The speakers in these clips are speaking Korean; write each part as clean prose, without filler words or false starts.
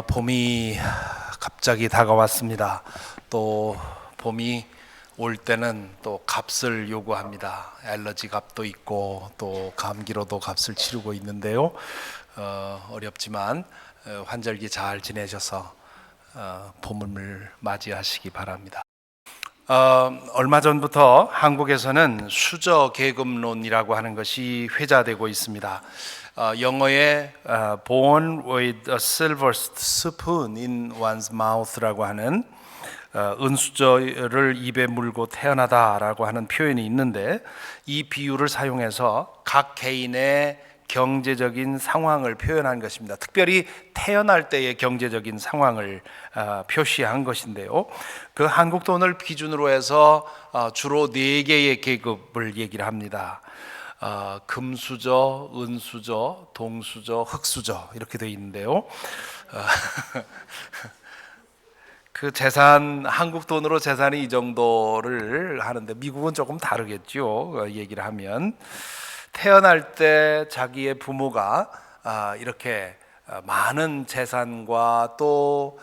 봄이 갑자기 다가왔습니다. 또 봄이 올 때는 또 값을 요구합니다. 알러지 값도 있고 또 감기로도 값을 치르고 있는데요. 어렵지만 환절기 잘 지내셔서 봄을 맞이하시기 바랍니다. 얼마 전부터 한국에서는 수저 계급론이라고 하는 것이 회자되고 있습니다. 영어에 born with a silver spoon in one's mouth라고 하는 은수저를 입에 물고 태어나다라고 하는 표현이 있는데, 이 비유를 사용해서 각 개인의 경제적인 상황을 표현한 것입니다. 특별히 태어날 때의 경제적인 상황을 표시한 것인데요. 그 한국 돈을 기준으로 해서 주로 4개의 계급을 얘기를 합니다. 금수저, 은수저, 동수저, 흙수저 이렇게 되어 있는데요. 그 재산, 한국 돈으로 재산이 이 정도를 하는데 미국은 조금 다르겠죠. 얘기를 하면 태어날 때 자기의 부모가 이렇게 많은 재산과 또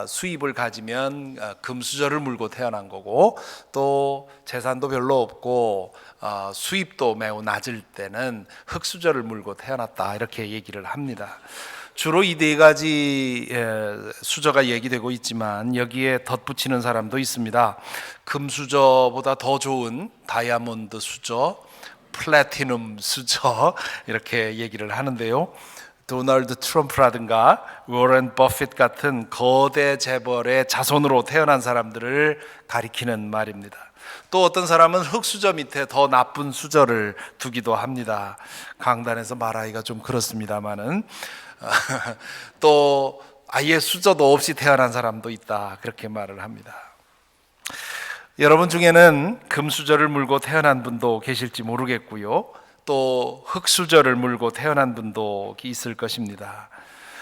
수입을 가지면 금수저를 물고 태어난 거고, 또 재산도 별로 없고 수입도 매우 낮을 때는 흙수저를 물고 태어났다, 이렇게 얘기를 합니다. 주로 이 4가지 수저가 얘기되고 있지만 여기에 덧붙이는 사람도 있습니다. 금수저보다 더 좋은 다이아몬드 수저, 플래티넘 수저 이렇게 얘기를 하는데요. 도널드 트럼프라든가 워런 버핏 같은 거대 재벌의 자손으로 태어난 사람들을 가리키는 말입니다. 또 어떤 사람은 흙수저 밑에 더 나쁜 수저를 두기도 합니다. 강단에서 말하기가 좀 그렇습니다만은 또 아예 수저도 없이 태어난 사람도 있다, 그렇게 말을 합니다. 여러분 중에는 금수저를 물고 태어난 분도 계실지 모르겠고요, 또 흙수저를 물고 태어난 분도 있을 것입니다.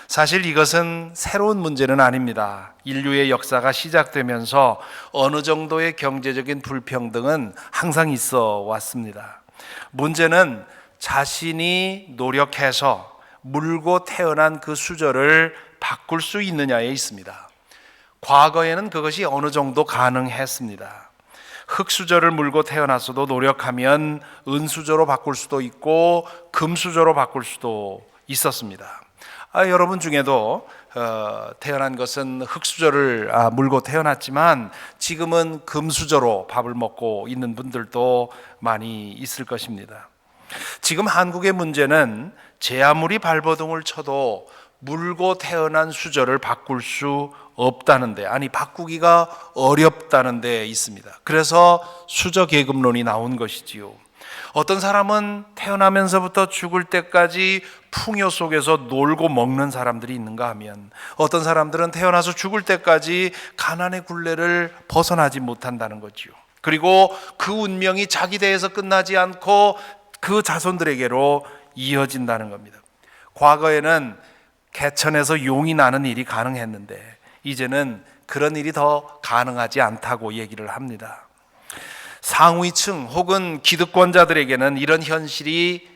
사실 이것은 새로운 문제는 아닙니다. 인류의 역사가 시작되면서 어느 정도의 경제적인 불평등은 항상 있어 왔습니다. 문제는 자신이 노력해서 물고 태어난 그 수저를 바꿀 수 있느냐에 있습니다. 과거에는 그것이 어느 정도 가능했습니다. 흙수저를 물고 태어났어도 노력하면 은수저로 바꿀 수도 있고 금수저로 바꿀 수도 있었습니다. 여러분 중에도 태어난 것은 흙수저를 물고 태어났지만 지금은 금수저로 밥을 먹고 있는 분들도 많이 있을 것입니다. 지금 한국의 문제는 제 아무리 발버둥을 쳐도 물고 태어난 수저를 바꿀 수 없다는데, 아니 바꾸기가 어렵다는 데 있습니다. 그래서 수저 계급론이 나온 것이지요. 어떤 사람은 태어나면서부터 죽을 때까지 풍요 속에서 놀고 먹는 사람들이 있는가 하면, 어떤 사람들은 태어나서 죽을 때까지 가난의 굴레를 벗어나지 못한다는 거지요. 그리고 그 운명이 자기 대에서 끝나지 않고 그 자손들에게로 이어진다는 겁니다. 과거에는 개천에서 용이 나는 일이 가능했는데 이제는 그런 일이 더 가능하지 않다고 얘기를 합니다. 상위층 혹은 기득권자들에게는 이런 현실이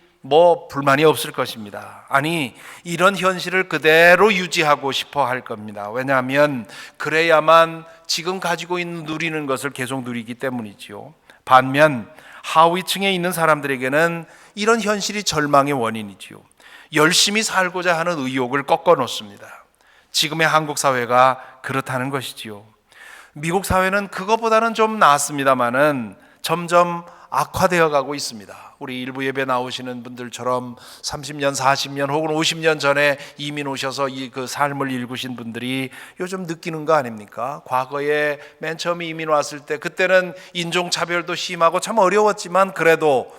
불만이 없을 것입니다. 아니, 이런 현실을 그대로 유지하고 싶어 할 겁니다. 왜냐하면 그래야만 지금 가지고 있는 누리는 것을 계속 누리기 때문이지요. 반면 하위층에 있는 사람들에게는 이런 현실이 절망의 원인이지요. 열심히 살고자 하는 의욕을 꺾어 놓습니다. 지금의 한국 사회가 그렇다는 것이지요. 미국 사회는 그것보다는 좀 나았습니다만은 점점 악화되어 가고 있습니다. 우리 일부 예배 나오시는 분들처럼 30년, 40년 혹은 50년 전에 이민 오셔서 그 삶을 일구신 분들이 요즘 느끼는 거 아닙니까? 과거에 맨 처음에 이민 왔을 때 그때는 인종차별도 심하고 참 어려웠지만 그래도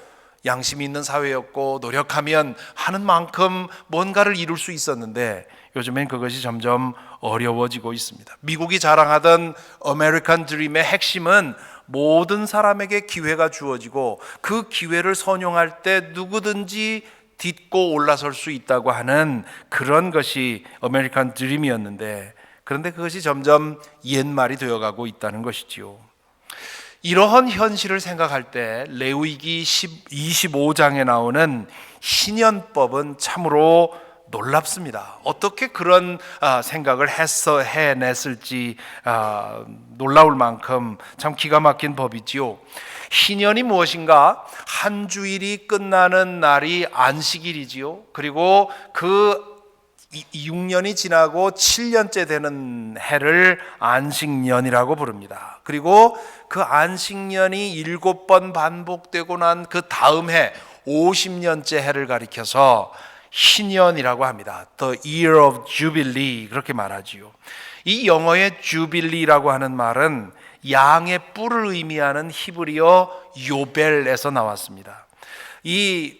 양심이 있는 사회였고 노력하면 하는 만큼 뭔가를 이룰 수 있었는데 요즘엔 그것이 점점 어려워지고 있습니다. 미국이 자랑하던 아메리칸 드림의 핵심은 모든 사람에게 기회가 주어지고 그 기회를 선용할 때 누구든지 딛고 올라설 수 있다고 하는 그런 것이 아메리칸 드림이었는데, 그런데 그것이 점점 옛말이 되어가고 있다는 것이지요. 이러한 현실을 생각할 때 레위기 25장에 나오는 희년법은 참으로 놀랍습니다. 어떻게 그런 생각을 해냈을지 놀라울 만큼 참 기가 막힌 법이지요. 희년이 무엇인가? 한 주일이 끝나는 날이 안식일이지요. 그리고 그 6년이 지나고 7년째 되는 해를 안식년이라고 부릅니다. 그리고 그 안식년이 7번 반복되고 난 그 다음 해 50년째 해를 가리켜서 희년이라고 합니다. The Year of Jubilee 그렇게 말하지요. 이 영어의 Jubilee라고 하는 말은 양의 뿔을 의미하는 히브리어 요벨에서 나왔습니다. 이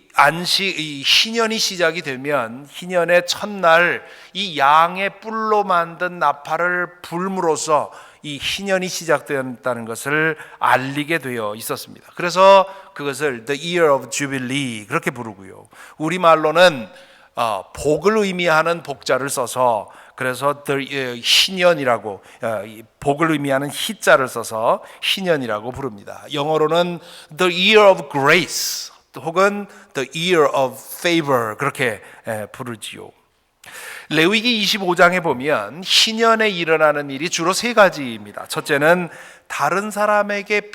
희년이 시작이 되면 희년의 첫날 이 양의 뿔로 만든 나팔을 불므로써 이 희년이 시작되었다는 것을 알리게 되어 있었습니다. 그래서 그것을 The Year of Jubilee 그렇게 부르고요. 우리말로는 복을 의미하는 복자를 써서 그래서 희년이라고 복을 의미하는 희자를 써서 희년이라고 부릅니다. 영어로는 The Year of Grace 혹은 The Year of Favor 그렇게 부르지요. 레위기 25장에 보면 희년에 일어나는 일이 주로 세 가지입니다. 첫째는 다른 사람에게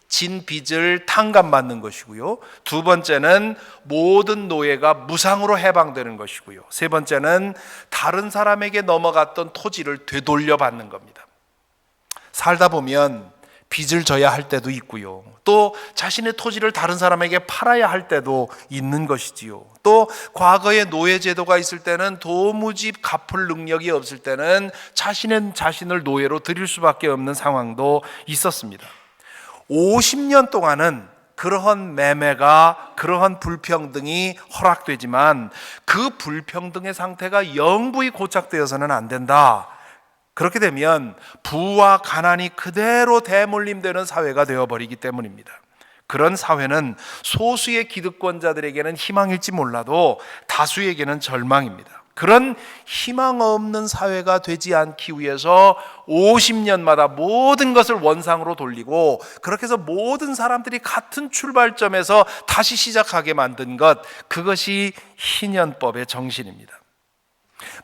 진 빚을 탕감받는 것이고요. 두 번째는 모든 노예가 무상으로 해방되는 것이고요. 세 번째는 다른 사람에게 넘어갔던 토지를 되돌려 받는 겁니다. 살다 보면 빚을 져야 할 때도 있고요. 또 자신의 토지를 다른 사람에게 팔아야 할 때도 있는 것이지요. 또 과거에 노예 제도가 있을 때는 도무지 갚을 능력이 없을 때는 자신을 노예로 들일 수밖에 없는 상황도 있었습니다. 50년 동안은 그러한 매매가 그러한 불평등이 허락되지만 그 불평등의 상태가 영구히 고착되어서는 안 된다. 그렇게 되면 부와 가난이 그대로 대물림되는 사회가 되어버리기 때문입니다. 그런 사회는 소수의 기득권자들에게는 희망일지 몰라도 다수에게는 절망입니다. 그런 희망 없는 사회가 되지 않기 위해서 50년마다 모든 것을 원상으로 돌리고 그렇게 해서 모든 사람들이 같은 출발점에서 다시 시작하게 만든 것, 그것이 희년법의 정신입니다.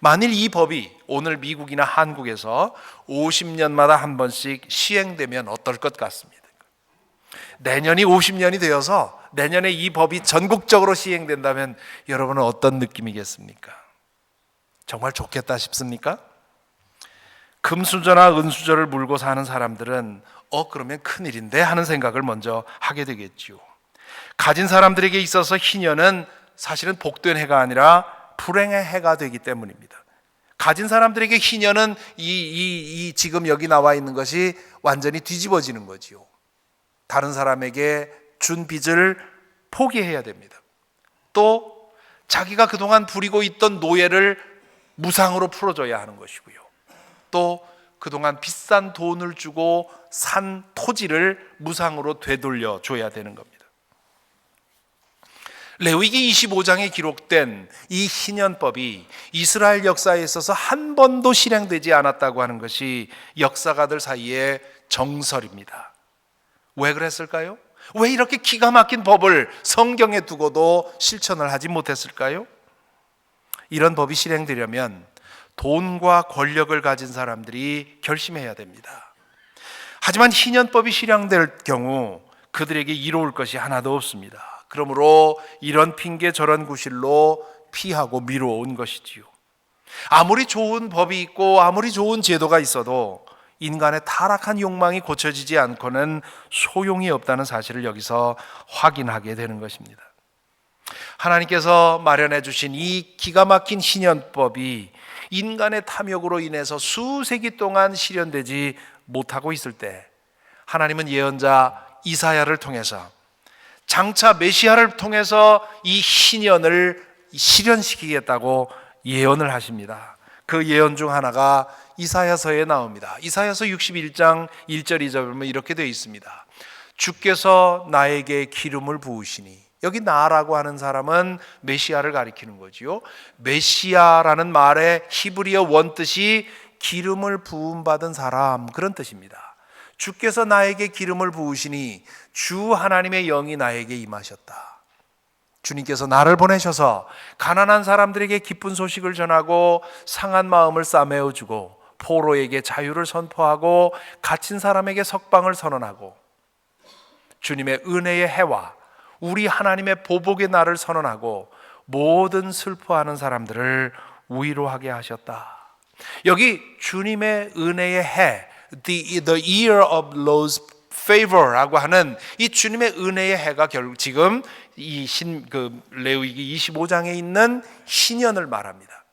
만일 이 법이 오늘 미국이나 한국에서 50년마다 한 번씩 시행되면 어떨 것 같습니다. 내년이 50년이 되어서 내년에 이 법이 전국적으로 시행된다면 여러분은 어떤 느낌이겠습니까? 정말 좋겠다 싶습니까? 금수저나 은수저를 물고 사는 사람들은 그러면 큰일인데 하는 생각을 먼저 하게 되겠죠. 가진 사람들에게 있어서 희년은 사실은 복된 해가 아니라 불행의 해가 되기 때문입니다. 가진 사람들에게 희년은 지금 여기 나와 있는 것이 완전히 뒤집어지는 거지요. 다른 사람에게 준 빚을 포기해야 됩니다. 또 자기가 그동안 부리고 있던 노예를 무상으로 풀어줘야 하는 것이고요. 또 그동안 비싼 돈을 주고 산 토지를 무상으로 되돌려 줘야 되는 겁니다. 레위기 25장에 기록된 이 희년법이 이스라엘 역사에 있어서 한 번도 실행되지 않았다고 하는 것이 역사가들 사이의 정설입니다. 왜 그랬을까요? 왜 이렇게 기가 막힌 법을 성경에 두고도 실천을 하지 못했을까요? 이런 법이 실행되려면 돈과 권력을 가진 사람들이 결심해야 됩니다. 하지만 희년법이 실행될 경우 그들에게 이로울 것이 하나도 없습니다. 그러므로 이런 핑계 저런 구실로 피하고 미뤄온 것이지요. 아무리 좋은 법이 있고 아무리 좋은 제도가 있어도 인간의 타락한 욕망이 고쳐지지 않고는 소용이 없다는 사실을 여기서 확인하게 되는 것입니다. 하나님께서 마련해 주신 이 기가 막힌 희년법이 인간의 탐욕으로 인해서 수세기 동안 실현되지 못하고 있을 때 하나님은 예언자 이사야를 통해서 장차 메시아를 통해서 이 희년을 실현시키겠다고 예언을 하십니다. 그 예언 중 하나가 이사야서에 나옵니다. 이사야서 61장 1절 2절 보면 이렇게 되어 있습니다. 주께서 나에게 기름을 부으시니, 여기 나라고 하는 사람은 메시아를 가리키는 거지요. 메시아라는 말의 히브리어 원뜻이 기름을 부음받은 사람, 그런 뜻입니다. 주께서 나에게 기름을 부으시니 주 하나님의 영이 나에게 임하셨다. 주님께서 나를 보내셔서 가난한 사람들에게 기쁜 소식을 전하고 상한 마음을 싸매어주고 포로에게 자유를 선포하고 갇힌 사람에게 석방을 선언하고 주님의 은혜의 해와 우리 하나님의 보복의 날을 선언하고 모든 슬퍼하는 사람들을 위로하게 하셨다. 여기 주님의 은혜의 해, the year of Lord's favor라고 하는 이 주님의 은혜의 해가 결국 지금 이 레위기 25장에 있는 희년을 말합니다.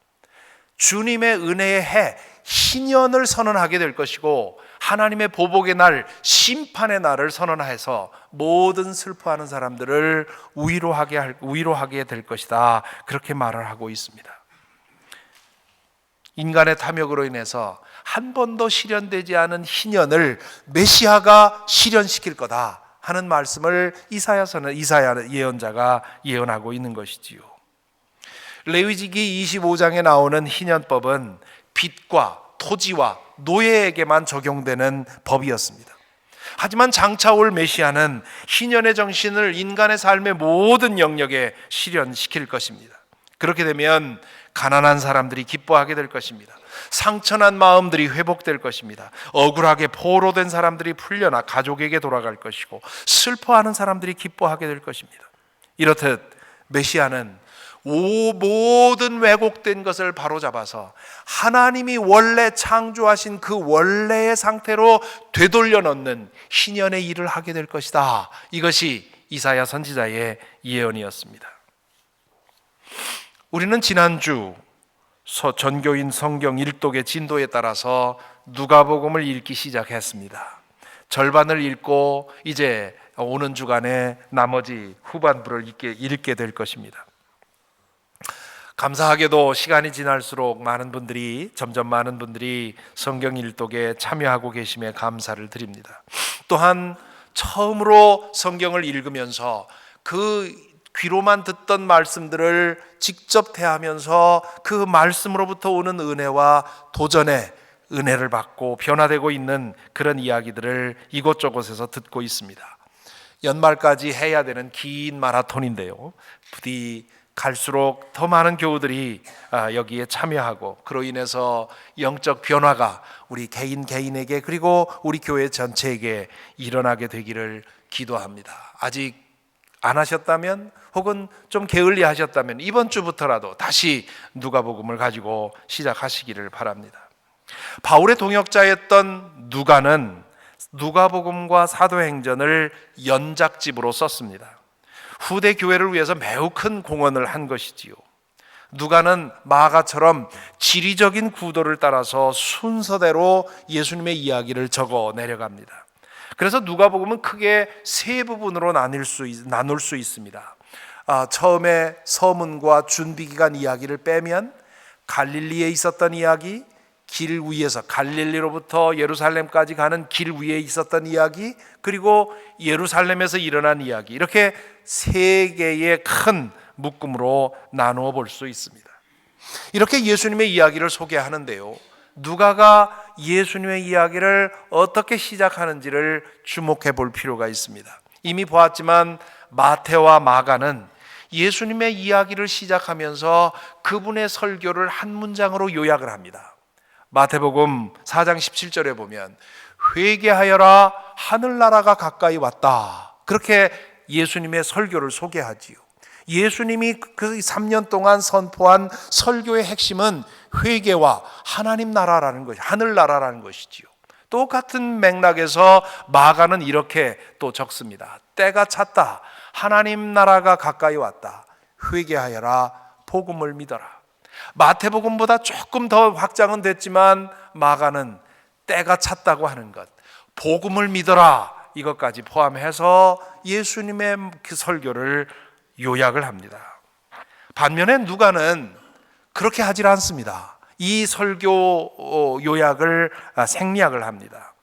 주님의 은혜의 해, 희년을 선언하게 될 것이고 하나님의 보복의 날, 심판의 날을 선언해서 모든 슬퍼하는 사람들을 위로하게 될 것이다. 그렇게 말을 하고 있습니다. 인간의 탐욕으로 인해서 한 번도 실현되지 않은 희년을 메시아가 실현시킬 거다 하는 말씀을 이사야 예언자가 예언하고 있는 것이지요. 레위기 25장에 나오는 희년법은 빚과 토지와 노예에게만 적용되는 법이었습니다. 하지만 장차 올 메시아는 희년의 정신을 인간의 삶의 모든 영역에 실현시킬 것입니다. 그렇게 되면 가난한 사람들이 기뻐하게 될 것입니다. 상처난 마음들이 회복될 것입니다. 억울하게 포로된 사람들이 풀려나 가족에게 돌아갈 것이고 슬퍼하는 사람들이 기뻐하게 될 것입니다. 이렇듯 메시아는 모든 왜곡된 것을 바로잡아서 하나님이 원래 창조하신 그 원래의 상태로 되돌려 놓는 희년의 일을 하게 될 것이다. 이것이 이사야 선지자의 예언이었습니다. 우리는 지난주 전교인 성경 일독의 진도에 따라서 누가복음을 읽기 시작했습니다. 절반을 읽고 이제 오는 주간에 나머지 후반부를 읽게 될 것입니다. 감사하게도 시간이 지날수록 점점 많은 분들이 성경 일독에 참여하고 계심에 감사를 드립니다. 또한 처음으로 성경을 읽으면서 그 귀로만 듣던 말씀들을 직접 대하면서 그 말씀으로부터 오는 은혜와 도전의 은혜를 받고 변화되고 있는 그런 이야기들을 이곳저곳에서 듣고 있습니다. 연말까지 해야 되는 긴 마라톤인데요. 부디 갈수록 더 많은 교우들이 여기에 참여하고 그로 인해서 영적 변화가 우리 개인에게 그리고 우리 교회 전체에게 일어나게 되기를 기도합니다. 아직 안 하셨다면 혹은 좀 게을리 하셨다면 이번 주부터라도 다시 누가복음을 가지고 시작하시기를 바랍니다. 바울의 동역자였던 누가는 누가복음과 사도행전을 연작집으로 썼습니다. 후대 교회를 위해서 매우 큰 공헌을 한 것이지요. 누가는 마가처럼 지리적인 구도를 따라서 순서대로 예수님의 이야기를 적어 내려갑니다. 그래서 누가복음은 크게 세 부분으로 나눌 수 있습니다. 처음에 서문과 준비기간 이야기를 빼면 갈릴리에 있었던 이야기, 길 위에서 갈릴리로부터 예루살렘까지 가는 길 위에 있었던 이야기, 그리고 예루살렘에서 일어난 이야기, 이렇게 세 개의 큰 묶음으로 나누어 볼 수 있습니다. 이렇게 예수님의 이야기를 소개하는데요, 누가가 예수님의 이야기를 어떻게 시작하는지를 주목해 볼 필요가 있습니다. 이미 보았지만 마태와 마가는 예수님의 이야기를 시작하면서 그분의 설교를 한 문장으로 요약을 합니다. 마태복음 4장 17절에 보면 회개하여라 하늘나라가 가까이 왔다, 그렇게 예수님의 설교를 소개하지요. 예수님이 그 3년 동안 선포한 설교의 핵심은 회개와 하나님 나라라는 것이, 하늘나라라는 것이지요. 똑같은 맥락에서 마가는 이렇게 또 적습니다. 때가 찼다, 하나님 나라가 가까이 왔다, 회개하여라, 복음을 믿어라. 마태복음보다 조금 더 확장은 됐지만 마가는 때가 찼다고 하는 것, 복음을 믿어라, 이것까지 포함해서 예수님의 그 설교를 요약을 합니다. 반면에 누가는 그렇게 하질 않습니다. 이 설교 요약을 생략을 합니다.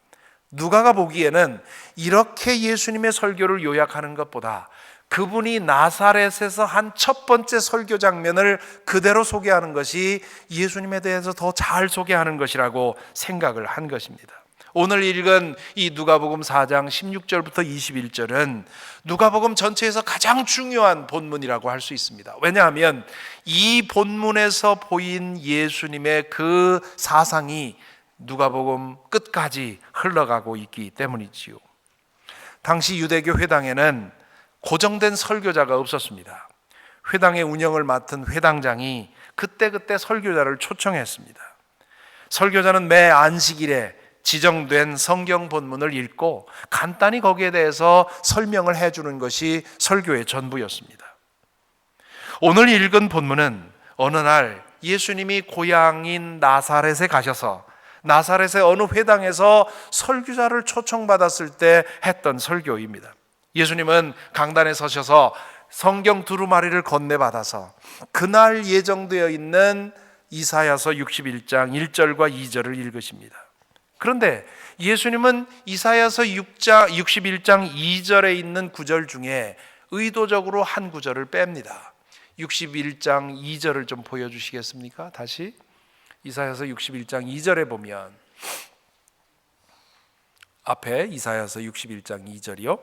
누가가 보기에는 이렇게 예수님의 설교를 요약하는 것보다 그분이 나사렛에서 한 첫 번째 설교 장면을 그대로 소개하는 것이 예수님에 대해서 더 잘 소개하는 것이라고 생각을 한 것입니다. 오늘 읽은 이 누가복음 4장 16절부터 21절은 누가복음 전체에서 가장 중요한 본문이라고 할 수 있습니다. 왜냐하면 이 본문에서 보인 예수님의 그 사상이 누가복음 끝까지 흘러가고 있기 때문이지요. 당시 유대교 회당에는 고정된 설교자가 없었습니다. 회당의 운영을 맡은 회당장이 그때그때 설교자를 초청했습니다. 설교자는 매 안식일에 지정된 성경 본문을 읽고 간단히 거기에 대해서 설명을 해주는 것이 설교의 전부였습니다. 오늘 읽은 본문은 어느 날 예수님이 고향인 나사렛에 가셔서 나사렛의 어느 회당에서 설교자를 초청받았을 때 했던 설교입니다. 예수님은 강단에 서셔서 성경 두루마리를 건네받아서 그날 예정되어 있는 이사야서 61장 1절과 2절을 읽으십니다. 그런데 예수님은 이사야서 61장 2절에 있는 구절 중에 의도적으로 한 구절을 뺍니다. 61장 2절을 좀 보여주시겠습니까? 다시 이사야서 61장 2절에 보면 앞에 이사야서 61장 2절이요.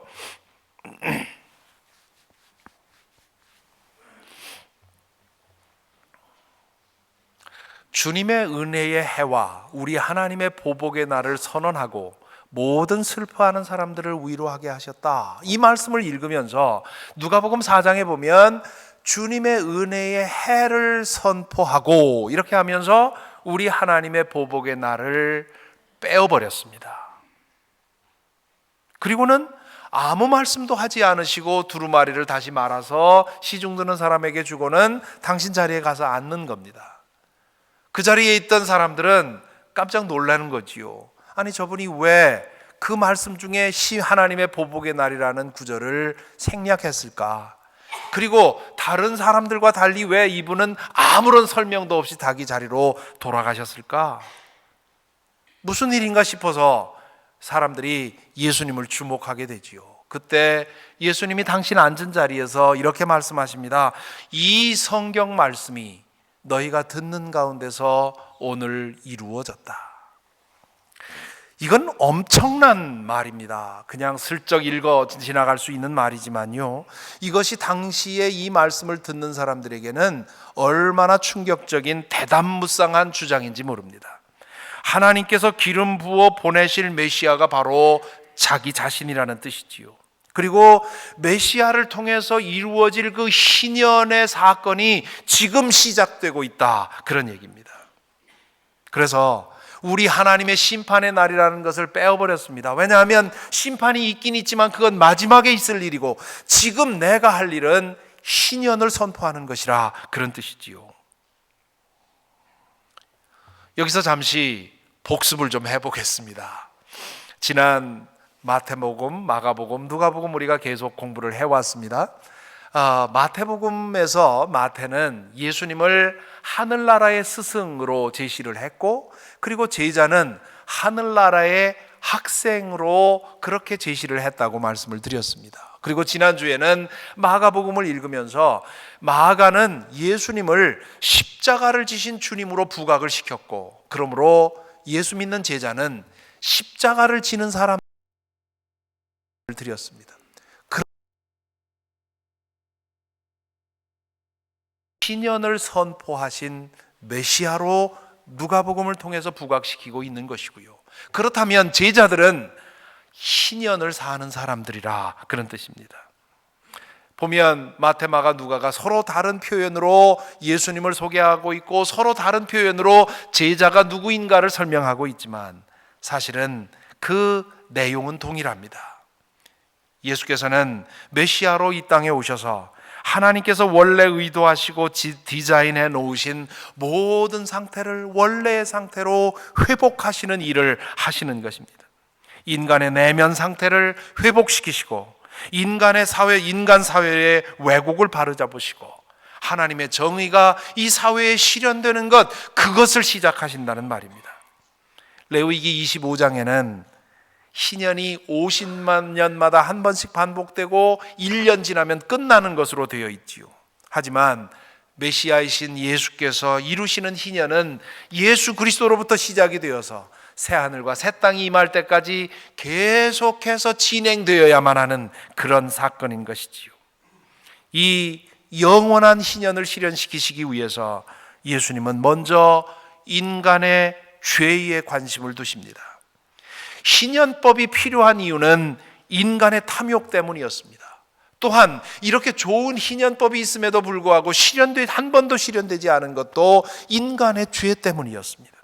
주님의 은혜의 해와 우리 하나님의 보복의 날을 선언하고 모든 슬퍼하는 사람들을 위로하게 하셨다. 이 말씀을 읽으면서 누가복음 4장에 보면 주님의 은혜의 해를 선포하고 이렇게 하면서 우리 하나님의 보복의 날을 빼어버렸습니다. 그리고는 아무 말씀도 하지 않으시고 두루마리를 다시 말아서 시중 드는 사람에게 주고는 당신 자리에 가서 앉는 겁니다. 그 자리에 있던 사람들은 깜짝 놀라는 거지요. 아니 저분이 왜 그 말씀 중에 하나님의 보복의 날이라는 구절을 생략했을까? 그리고 다른 사람들과 달리 왜 이분은 아무런 설명도 없이 자기 자리로 돌아가셨을까? 무슨 일인가 싶어서 사람들이 예수님을 주목하게 되지요. 그때 예수님이 당신 앉은 자리에서 이렇게 말씀하십니다. 이 성경 말씀이 너희가 듣는 가운데서 오늘 이루어졌다. 이건 엄청난 말입니다. 그냥 슬쩍 읽어 지나갈 수 있는 말이지만요, 이것이 당시에 이 말씀을 듣는 사람들에게는 얼마나 충격적인 대담무쌍한 주장인지 모릅니다. 하나님께서 기름 부어 보내실 메시아가 바로 자기 자신이라는 뜻이지요. 그리고 메시아를 통해서 이루어질 그 희년의 사건이 지금 시작되고 있다, 그런 얘기입니다. 그래서 우리 하나님의 심판의 날이라는 것을 빼어버렸습니다. 왜냐하면 심판이 있긴 있지만 그건 마지막에 있을 일이고 지금 내가 할 일은 희년을 선포하는 것이라, 그런 뜻이지요. 여기서 잠시 복습을 좀 해보겠습니다. 지난 마태복음, 마가복음, 누가복음 우리가 계속 공부를 해왔습니다. 마태복음에서 마태는 예수님을 하늘나라의 스승으로 제시를 했고, 그리고 제자는 하늘나라의 학생으로 그렇게 제시를 했다고 말씀을 드렸습니다. 그리고 지난주에는 마가복음을 읽으면서 마가는 예수님을 십자가를 지신 주님으로 부각을 시켰고, 그러므로 예수 믿는 제자는 십자가를 지는 사람을 드렸습니다. 희년을 선포하신 메시아로 누가복음을 통해서 부각시키고 있는 것이고요. 그렇다면 제자들은 희년을 사는 사람들이라, 그런 뜻입니다. 보면 마태, 마가, 누가가 서로 다른 표현으로 예수님을 소개하고 있고 서로 다른 표현으로 제자가 누구인가를 설명하고 있지만 사실은 그 내용은 동일합니다. 예수께서는 메시아로 이 땅에 오셔서 하나님께서 원래 의도하시고 디자인해 놓으신 모든 상태를 원래의 상태로 회복하시는 일을 하시는 것입니다. 인간의 내면 상태를 회복시키시고 인간 사회의 왜곡을 바로잡으시고 하나님의 정의가 이 사회에 실현되는 것, 그것을 시작하신다는 말입니다. 레위기 25장에는 희년이 50만 년마다 한 번씩 반복되고 1년 지나면 끝나는 것으로 되어 있지요. 하지만 메시아이신 예수께서 이루시는 희년은 예수 그리스도로부터 시작이 되어서 새 하늘과 새 땅이 임할 때까지 계속해서 진행되어야만 하는 그런 사건인 것이지요. 이 영원한 희년을 실현시키시기 위해서 예수님은 먼저 인간의 죄에 관심을 두십니다. 희년법이 필요한 이유는 인간의 탐욕 때문이었습니다. 또한 이렇게 좋은 희년법이 있음에도 불구하고 한 번도 실현되지 않은 것도 인간의 죄 때문이었습니다.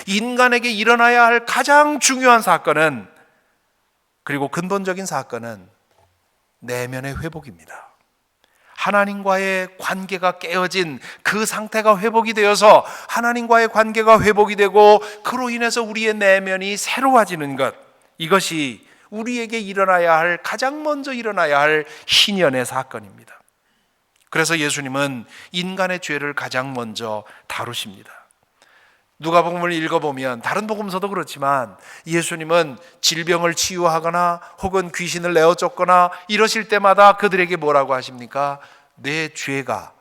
인간에게 일어나야 할 가장 중요한 사건은, 그리고 근본적인 사건은 내면의 회복입니다. 하나님과의 관계가 깨어진 그 상태가 회복이 되어서 하나님과의 관계가 회복이 되고 그로 인해서 우리의 내면이 새로워지는 것, 이것이 우리에게 가장 먼저 일어나야 할 희년의 사건입니다. 그래서 예수님은 인간의 죄를 가장 먼저 다루십니다. 누가복음을 읽어보면, 다른 복음서도 그렇지만 예수님은 질병을 치유하거나 혹은 귀신을 내어 쫓거나 이러실 때마다 그들에게 뭐라고 하십니까? 내 죄가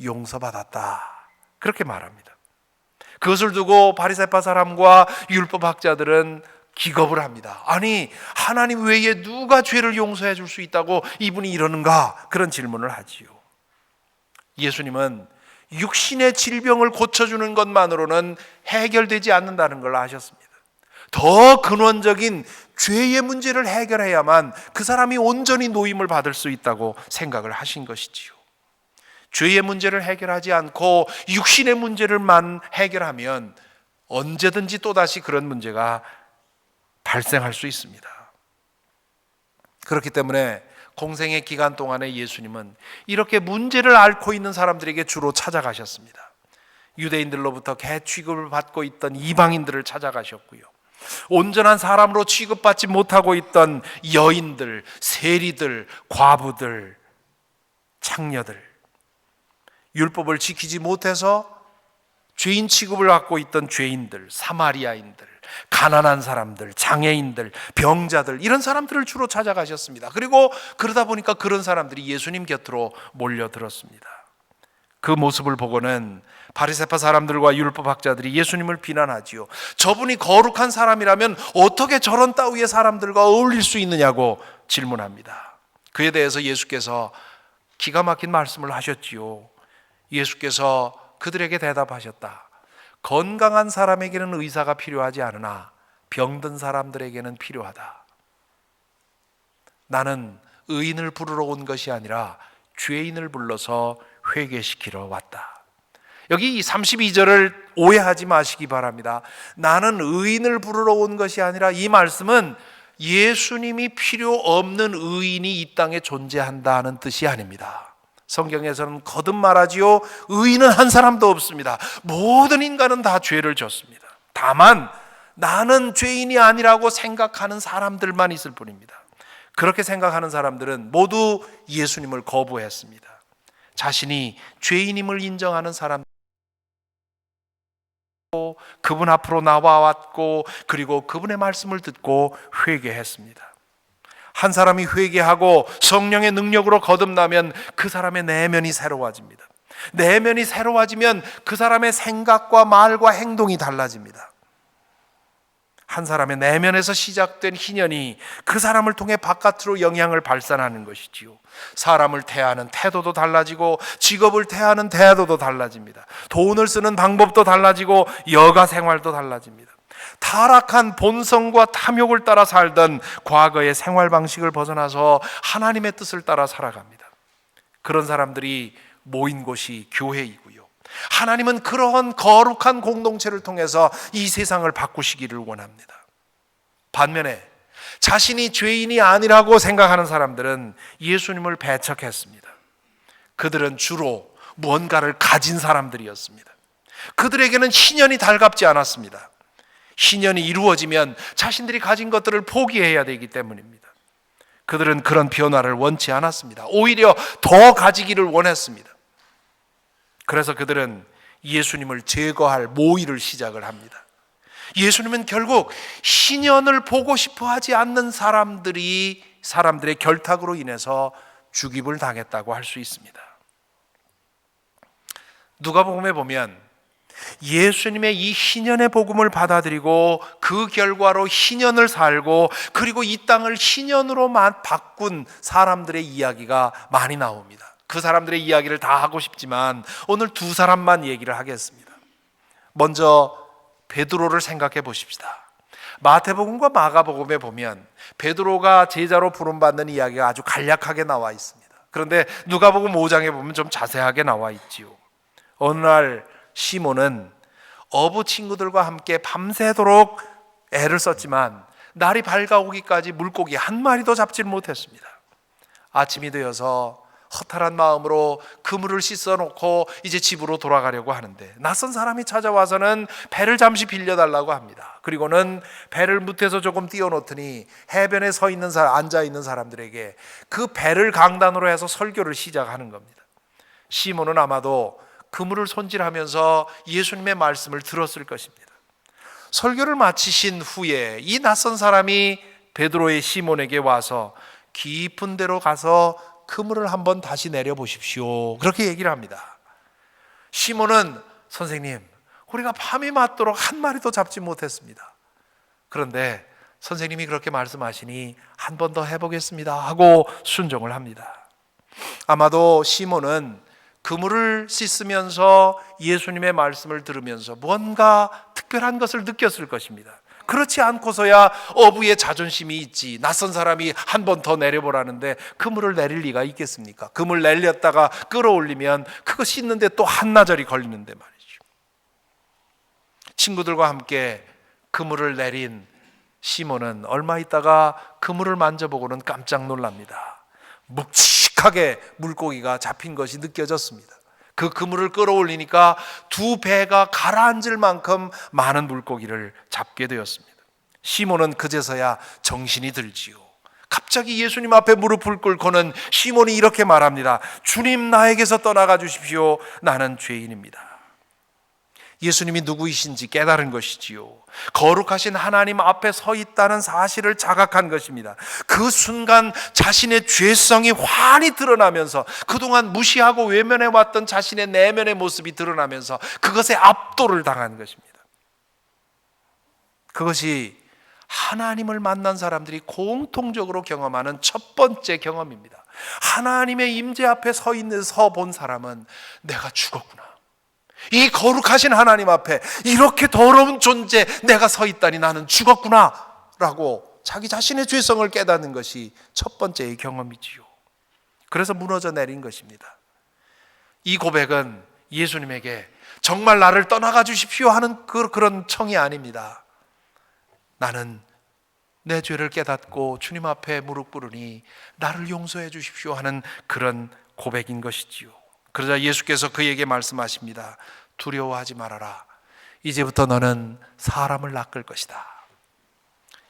용서받았다, 그렇게 말합니다. 그것을 두고 바리새파 사람과 율법학자들은 기겁을 합니다. 아니, 하나님 외에 누가 죄를 용서해 줄 수 있다고 이분이 이러는가? 그런 질문을 하지요. 예수님은 육신의 질병을 고쳐주는 것만으로는 해결되지 않는다는 걸 아셨습니다. 더 근원적인 죄의 문제를 해결해야만 그 사람이 온전히 노임을 받을 수 있다고 생각을 하신 것이지요. 죄의 문제를 해결하지 않고 육신의 문제를만 해결하면 언제든지 또다시 그런 문제가 발생할 수 있습니다. 그렇기 때문에 공생의 기간 동안에 예수님은 이렇게 문제를 앓고 있는 사람들에게 주로 찾아가셨습니다. 유대인들로부터 개 취급을 받고 있던 이방인들을 찾아가셨고요, 온전한 사람으로 취급받지 못하고 있던 여인들, 세리들, 과부들, 창녀들, 율법을 지키지 못해서 죄인 취급을 받고 있던 죄인들, 사마리아인들, 가난한 사람들, 장애인들, 병자들, 이런 사람들을 주로 찾아가셨습니다. 그리고 그러다 보니까 그런 사람들이 예수님 곁으로 몰려들었습니다. 그 모습을 보고는 바리새파 사람들과 율법학자들이 예수님을 비난하지요. 저분이 거룩한 사람이라면 어떻게 저런 따위의 사람들과 어울릴 수 있느냐고 질문합니다. 그에 대해서 예수께서 기가 막힌 말씀을 하셨지요. 예수께서 그들에게 대답하셨다. 건강한 사람에게는 의사가 필요하지 않으나 병든 사람들에게는 필요하다. 나는 의인을 부르러 온 것이 아니라 죄인을 불러서 회개시키러 왔다. 여기 이 32절을 오해하지 마시기 바랍니다. 나는 의인을 부르러 온 것이 아니라, 이 말씀은 예수님이 필요 없는 의인이 이 땅에 존재한다는 뜻이 아닙니다. 성경에서는 거듭 말하지요, 의인은 한 사람도 없습니다. 모든 인간은 다 죄를 졌습니다. 다만 나는 죄인이 아니라고 생각하는 사람들만 있을 뿐입니다. 그렇게 생각하는 사람들은 모두 예수님을 거부했습니다. 자신이 죄인임을 인정하는 사람, 그분 앞으로 나와왔고 그리고 그분의 말씀을 듣고 회개했습니다. 한 사람이 회개하고 성령의 능력으로 거듭나면 그 사람의 내면이 새로워집니다. 내면이 새로워지면 그 사람의 생각과 말과 행동이 달라집니다. 한 사람의 내면에서 시작된 희년이 그 사람을 통해 바깥으로 영향을 발산하는 것이지요. 사람을 대하는 태도도 달라지고 직업을 대하는 태도도 달라집니다. 돈을 쓰는 방법도 달라지고 여가 생활도 달라집니다. 타락한 본성과 탐욕을 따라 살던 과거의 생활 방식을 벗어나서 하나님의 뜻을 따라 살아갑니다. 그런 사람들이 모인 곳이 교회이고요, 하나님은 그러한 거룩한 공동체를 통해서 이 세상을 바꾸시기를 원합니다. 반면에 자신이 죄인이 아니라고 생각하는 사람들은 예수님을 배척했습니다. 그들은 주로 무언가를 가진 사람들이었습니다. 그들에게는 희년이 달갑지 않았습니다. 희년이 이루어지면 자신들이 가진 것들을 포기해야 되기 때문입니다. 그들은 그런 변화를 원치 않았습니다. 오히려 더 가지기를 원했습니다. 그래서 그들은 예수님을 제거할 모의를 시작을 합니다. 예수님은 결국 희년을 보고 싶어 하지 않는 사람들의 결탁으로 인해서 죽임을 당했다고 할 수 있습니다. 누가복음에 보면 예수님의 이 희년의 복음을 받아들이고 그 결과로 희년을 살고 그리고 이 땅을 희년으로 바꾼 사람들의 이야기가 많이 나옵니다. 그 사람들의 이야기를 다 하고 싶지만 오늘 두 사람만 얘기를 하겠습니다. 먼저 베드로를 생각해 보십시다. 마태복음과 마가복음에 보면 베드로가 제자로 부름받는 이야기가 아주 간략하게 나와 있습니다. 그런데 누가복음 5장에 보면 좀 자세하게 나와 있지요. 어느 날 시몬은 어부 친구들과 함께 밤새도록 애를 썼지만 날이 밝아오기까지 물고기 한 마리도 잡질 못했습니다. 아침이 되어서 허탈한 마음으로 그물을 씻어놓고 이제 집으로 돌아가려고 하는데 낯선 사람이 찾아와서는 배를 잠시 빌려달라고 합니다. 그리고는 배를 무태서 조금 띄워놓더니 해변에 앉아있는 사람들에게 그 배를 강단으로 해서 설교를 시작하는 겁니다. 시몬은 아마도 그물을 손질하면서 예수님의 말씀을 들었을 것입니다. 설교를 마치신 후에 이 낯선 사람이 베드로의 시몬에게 와서 깊은 데로 가서 그물을 한번 다시 내려보십시오, 그렇게 얘기를 합니다. 시몬은 선생님, 우리가 밤이 맞도록 한 마리도 잡지 못했습니다. 그런데 선생님이 그렇게 말씀하시니 한 번 더 해보겠습니다 하고 순종을 합니다. 아마도 시몬은 그물을 씻으면서 예수님의 말씀을 들으면서 뭔가 특별한 것을 느꼈을 것입니다. 그렇지 않고서야 어부의 자존심이 있지, 낯선 사람이 한 번 더 내려보라는데 그물을 내릴 리가 있겠습니까? 그물 내렸다가 끌어올리면 그거 씻는데 또 한나절이 걸리는데 말이죠. 친구들과 함께 그물을 내린 시몬은 얼마 있다가 그물을 만져보고는 깜짝 놀랍니다. 묵직하게 물고기가 잡힌 것이 느껴졌습니다. 그 그물을 끌어올리니까 두 배가 가라앉을 만큼 많은 물고기를 잡게 되었습니다. 시몬은 그제서야 정신이 들지요. 갑자기 예수님 앞에 무릎을 꿇고는 시몬이 이렇게 말합니다. 주님, 나에게서 떠나가 주십시오. 나는 죄인입니다. 예수님이 누구이신지 깨달은 것이지요. 거룩하신 하나님 앞에 서 있다는 사실을 자각한 것입니다. 그 순간 자신의 죄성이 환히 드러나면서 그동안 무시하고 외면해왔던 자신의 내면의 모습이 드러나면서 그것에 압도를 당한 것입니다. 그것이 하나님을 만난 사람들이 공통적으로 경험하는 첫 번째 경험입니다. 하나님의 임재 앞에 서 본 사람은 내가 죽었구나, 이 거룩하신 하나님 앞에 이렇게 더러운 존재 내가 서 있다니 나는 죽었구나 라고 자기 자신의 죄성을 깨닫는 것이 첫 번째의 경험이지요. 그래서 무너져 내린 것입니다. 이 고백은 예수님에게 정말 나를 떠나가 주십시오 하는 그런 청이 아닙니다. 나는 내 죄를 깨닫고 주님 앞에 무릎 꿇으니 나를 용서해 주십시오 하는 그런 고백인 것이지요. 그러자 예수께서 그에게 말씀하십니다. 두려워하지 말아라. 이제부터 너는 사람을 낚을 것이다.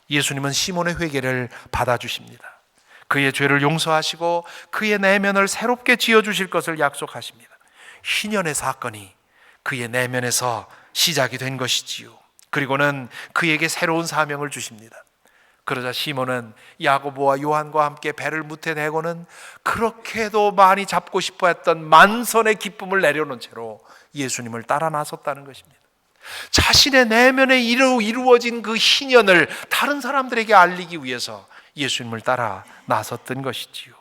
예수님은 시몬의 회개를 받아주십니다. 그의 죄를 용서하시고 그의 내면을 새롭게 지어주실 것을 약속하십니다. 희년의 사건이 그의 내면에서 시작이 된 것이지요. 그리고는 그에게 새로운 사명을 주십니다. 그러자 시몬은 야고보와 요한과 함께 배를 무태 대고는 그렇게도 많이 잡고 싶어 했던 만선의 기쁨을 내려놓은 채로 예수님을 따라 나섰다는 것입니다. 자신의 내면에 이루어진 그 희년을 다른 사람들에게 알리기 위해서 예수님을 따라 나섰던 것이지요.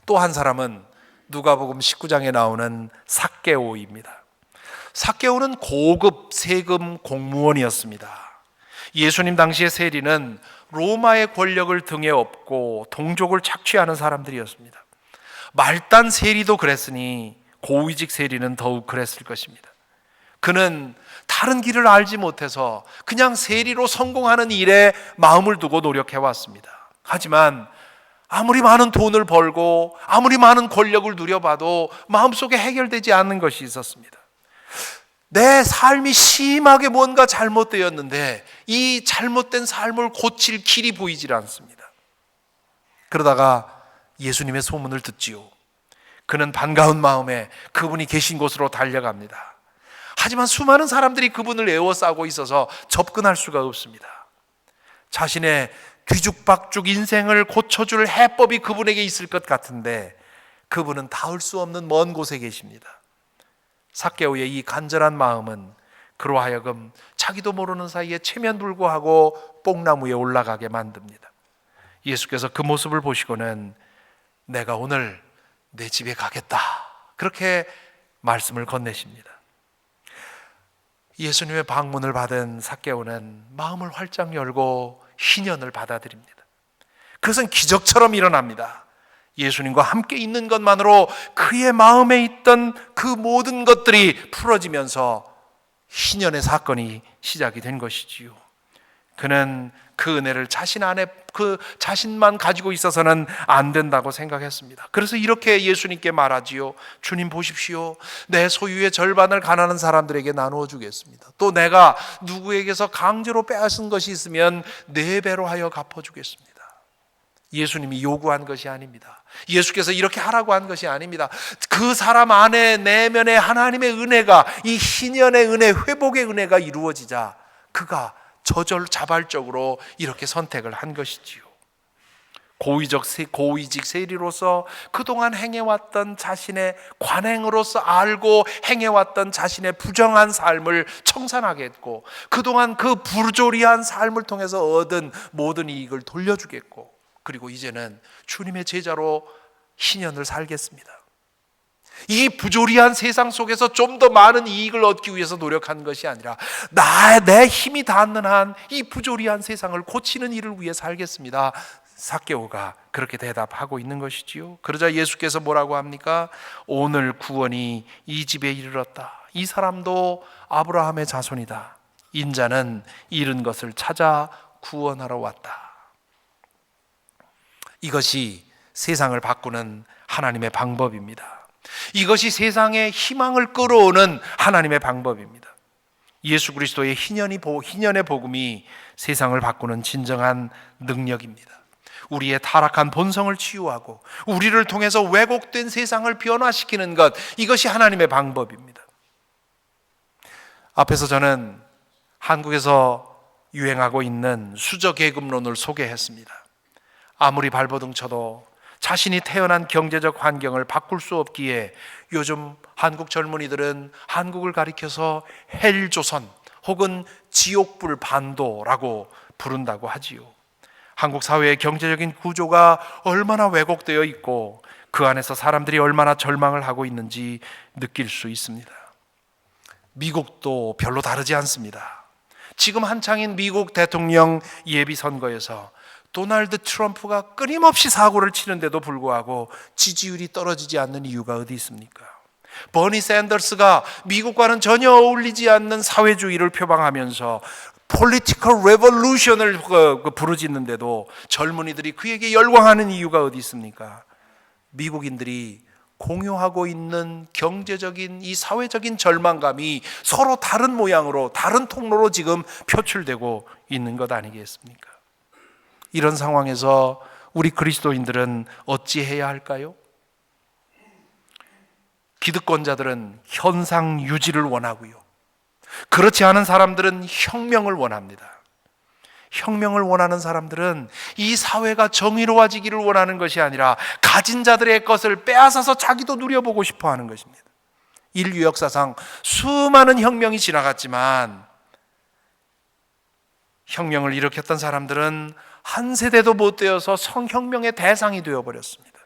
또 한 사람은 누가복음 19장에 나오는 삭개오입니다. 삭개오는 고급 세금 공무원이었습니다. 예수님 당시의 세리는 로마의 권력을 등에 업고 동족을 착취하는 사람들이었습니다. 말단 세리도 그랬으니 고위직 세리는 더욱 그랬을 것입니다. 그는 다른 길을 알지 못해서 그냥 세리로 성공하는 일에 마음을 두고 노력해왔습니다. 하지만 아무리 많은 돈을 벌고 아무리 많은 권력을 누려봐도 마음속에 해결되지 않는 것이 있었습니다. 내 삶이 심하게 뭔가 잘못되었는데 이 잘못된 삶을 고칠 길이 보이질 않습니다. 그러다가 예수님의 소문을 듣지요. 그는 반가운 마음에 그분이 계신 곳으로 달려갑니다. 하지만 수많은 사람들이 그분을 에워싸고 있어서 접근할 수가 없습니다. 자신의 뒤죽박죽 인생을 고쳐줄 해법이 그분에게 있을 것 같은데 그분은 닿을 수 없는 먼 곳에 계십니다. 삭개오의 이 간절한 마음은 그로 하여금 자기도 모르는 사이에 체면불구하고 뽕나무에 올라가게 만듭니다. 예수께서 그 모습을 보시고는 내가 오늘 내 집에 가겠다, 그렇게 말씀을 건네십니다. 예수님의 방문을 받은 삭개오는 마음을 활짝 열고 희년을 받아들입니다. 그것은 기적처럼 일어납니다. 예수님과 함께 있는 것만으로 그의 마음에 있던 그 모든 것들이 풀어지면서 희년의 사건이 시작이 된 것이지요. 그는 그 은혜를 자신 안에 그 자신만 가지고 있어서는 안 된다고 생각했습니다. 그래서 이렇게 예수님께 말하지요. 주님 보십시오. 내 소유의 절반을 가난한 사람들에게 나누어 주겠습니다. 또 내가 누구에게서 강제로 빼앗은 것이 있으면 4배로 하여 갚아주겠습니다. 예수님이 요구한 것이 아닙니다. 예수께서 이렇게 하라고 한 것이 아닙니다. 그 사람 안에 내면에 하나님의 은혜가, 이 희년의 은혜, 회복의 은혜가 이루어지자 그가 자발적으로 이렇게 선택을 한 것이지요. 고위직 세리로서 그동안 행해왔던 자신의 관행으로서 알고 행해왔던 자신의 부정한 삶을 청산하게 했고, 그동안 그 부조리한 삶을 통해서 얻은 모든 이익을 돌려주겠고, 그리고 이제는 주님의 제자로 희년을 살겠습니다. 이 부조리한 세상 속에서 좀 더 많은 이익을 얻기 위해서 노력한 것이 아니라 내 힘이 닿는 한 이 부조리한 세상을 고치는 일을 위해 살겠습니다. 삭개오가 그렇게 대답하고 있는 것이지요. 그러자 예수께서 뭐라고 합니까? 오늘 구원이 이 집에 이르렀다. 이 사람도 아브라함의 자손이다. 인자는 잃은 것을 찾아 구원하러 왔다. 이것이 세상을 바꾸는 하나님의 방법입니다. 이것이 세상의 희망을 끌어오는 하나님의 방법입니다. 예수 그리스도의 희년의 복음이 세상을 바꾸는 진정한 능력입니다. 우리의 타락한 본성을 치유하고 우리를 통해서 왜곡된 세상을 변화시키는 것, 이것이 하나님의 방법입니다. 앞에서 저는 한국에서 유행하고 있는 수저계급론을 소개했습니다. 아무리 발버둥 쳐도 자신이 태어난 경제적 환경을 바꿀 수 없기에 요즘 한국 젊은이들은 한국을 가리켜서 헬조선 혹은 지옥불 반도라고 부른다고 하지요. 한국 사회의 경제적인 구조가 얼마나 왜곡되어 있고 그 안에서 사람들이 얼마나 절망을 하고 있는지 느낄 수 있습니다. 미국도 별로 다르지 않습니다. 지금 한창인 미국 대통령 예비선거에서 도널드 트럼프가 끊임없이 사고를 치는데도 불구하고 지지율이 떨어지지 않는 이유가 어디 있습니까? 버니 샌더스가 미국과는 전혀 어울리지 않는 사회주의를 표방하면서 political revolution을 부르짖는데도 젊은이들이 그에게 열광하는 이유가 어디 있습니까? 미국인들이 공유하고 있는 경제적인 이 사회적인 절망감이 서로 다른 모양으로, 다른 통로로 지금 표출되고 있는 것 아니겠습니까? 이런 상황에서 우리 그리스도인들은 어찌해야 할까요? 기득권자들은 현상 유지를 원하고요. 그렇지 않은 사람들은 혁명을 원합니다. 혁명을 원하는 사람들은 이 사회가 정의로워지기를 원하는 것이 아니라 가진 자들의 것을 빼앗아서 자기도 누려보고 싶어 하는 것입니다. 인류 역사상 수많은 혁명이 지나갔지만 혁명을 일으켰던 사람들은 한 세대도 못 되어서 성혁명의 대상이 되어버렸습니다.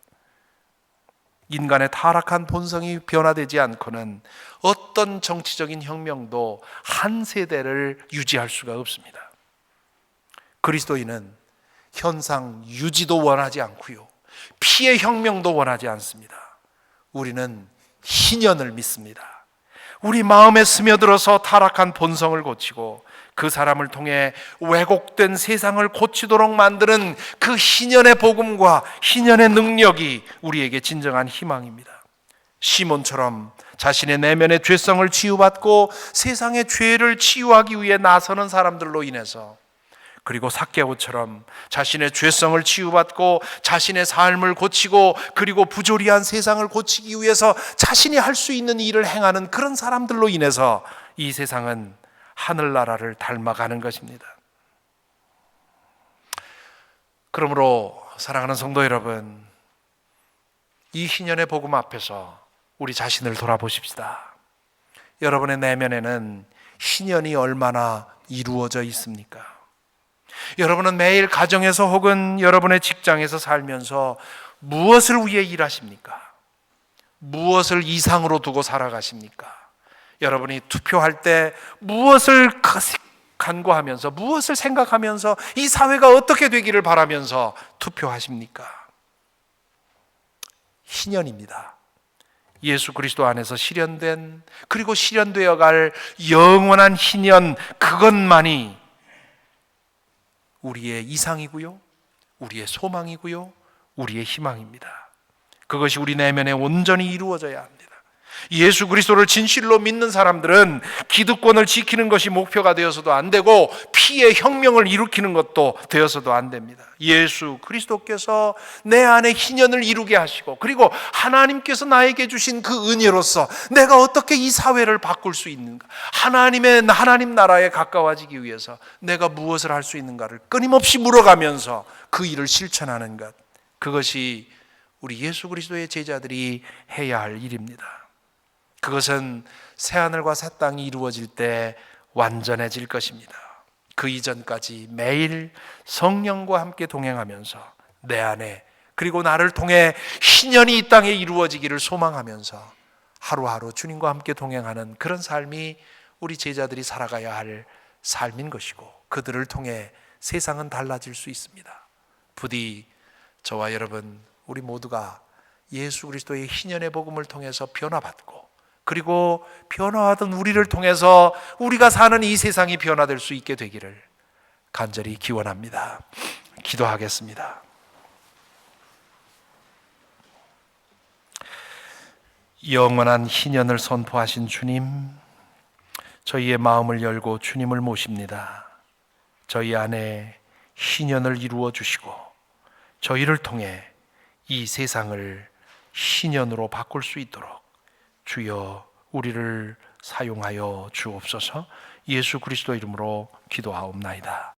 인간의 타락한 본성이 변화되지 않고는 어떤 정치적인 혁명도 한 세대를 유지할 수가 없습니다. 그리스도인은 현상 유지도 원하지 않고요, 피해 혁명도 원하지 않습니다. 우리는 희년을 믿습니다. 우리 마음에 스며들어서 타락한 본성을 고치고 그 사람을 통해 왜곡된 세상을 고치도록 만드는 그 희년의 복음과 희년의 능력이 우리에게 진정한 희망입니다. 시몬처럼 자신의 내면의 죄성을 치유받고 세상의 죄를 치유하기 위해 나서는 사람들로 인해서, 그리고 삭개오처럼 자신의 죄성을 치유받고 자신의 삶을 고치고 그리고 부조리한 세상을 고치기 위해서 자신이 할 수 있는 일을 행하는 그런 사람들로 인해서 이 세상은 하늘나라를 닮아가는 것입니다. 그러므로 사랑하는 성도 여러분, 이 희년의 복음 앞에서 우리 자신을 돌아보십시다. 여러분의 내면에는 희년이 얼마나 이루어져 있습니까? 여러분은 매일 가정에서 혹은 여러분의 직장에서 살면서 무엇을 위해 일하십니까? 무엇을 이상으로 두고 살아가십니까? 여러분이 투표할 때 무엇을 간구하면서, 무엇을 생각하면서, 이 사회가 어떻게 되기를 바라면서 투표하십니까? 희년입니다. 예수 그리스도 안에서 실현된, 그리고 실현되어 갈 영원한 희년, 그것만이 우리의 이상이고요, 우리의 소망이고요, 우리의 희망입니다. 그것이 우리 내면에 온전히 이루어져야 합니다. 예수 그리스도를 진실로 믿는 사람들은 기득권을 지키는 것이 목표가 되어서도 안 되고 피의 혁명을 일으키는 것도 되어서도 안 됩니다. 예수 그리스도께서 내 안에 희년을 이루게 하시고, 그리고 하나님께서 나에게 주신 그 은혜로서 내가 어떻게 이 사회를 바꿀 수 있는가, 하나님 나라에 가까워지기 위해서 내가 무엇을 할 수 있는가를 끊임없이 물어가면서 그 일을 실천하는 것, 그것이 우리 예수 그리스도의 제자들이 해야 할 일입니다. 그것은 새하늘과 새 땅이 이루어질 때 완전해질 것입니다. 그 이전까지 매일 성령과 함께 동행하면서 내 안에, 그리고 나를 통해 희년이 이 땅에 이루어지기를 소망하면서 하루하루 주님과 함께 동행하는 그런 삶이 우리 제자들이 살아가야 할 삶인 것이고, 그들을 통해 세상은 달라질 수 있습니다. 부디 저와 여러분, 우리 모두가 예수 그리스도의 희년의 복음을 통해서 변화받고, 그리고 변화하던 우리를 통해서 우리가 사는 이 세상이 변화될 수 있게 되기를 간절히 기원합니다. 기도하겠습니다. 영원한 희년을 선포하신 주님, 저희의 마음을 열고 주님을 모십니다. 저희 안에 희년을 이루어 주시고 저희를 통해 이 세상을 희년으로 바꿀 수 있도록 주여 우리를 사용하여 주옵소서. 예수 그리스도 이름으로 기도하옵나이다.